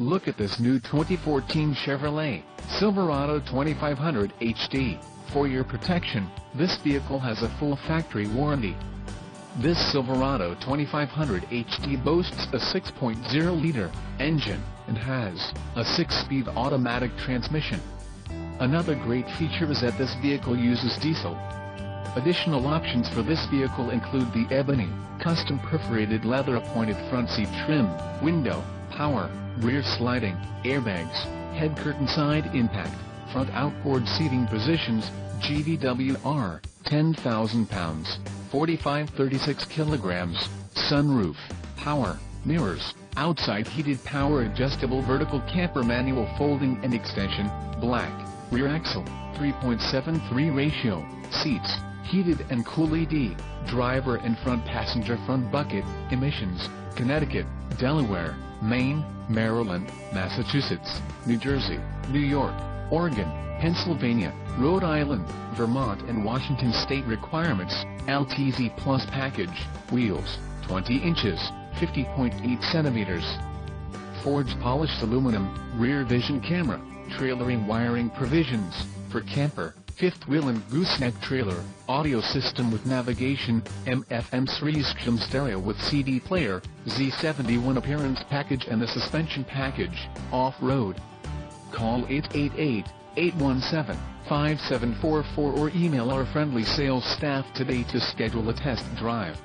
Look at this new 2014 Chevrolet Silverado 2500 HD. For your protection, this vehicle has a full factory warranty. This Silverado 2500 HD boasts a 6.0-liter engine and has a 6-speed automatic transmission. Another great feature is that this vehicle uses diesel. Additional options for this vehicle include the ebony, custom perforated leather appointed front seat trim, window, power, rear sliding, airbags, head curtain side impact, front outboard seating positions, GVWR, 10,000 pounds, 45-36 kilograms, sunroof, power, mirrors, outside heated power adjustable vertical camper manual folding and extension, black, rear axle, 3.73 ratio, seats, heated and cool LED, driver and front passenger front bucket, emissions, Connecticut, Delaware, Maine, Maryland, Massachusetts, New Jersey, New York, Oregon, Pennsylvania, Rhode Island, Vermont and Washington state requirements. LTZ Plus package, wheels, 20 inches, 50.8 centimeters. Forged polished aluminum, rear vision camera, trailering wiring provisions, for camper, fifth wheel and gooseneck trailer, audio system with navigation, FM system stereo with CD player, Z71 appearance package and the suspension package, off-road. Call 888-817-5744 or email our friendly sales staff today to schedule a test drive.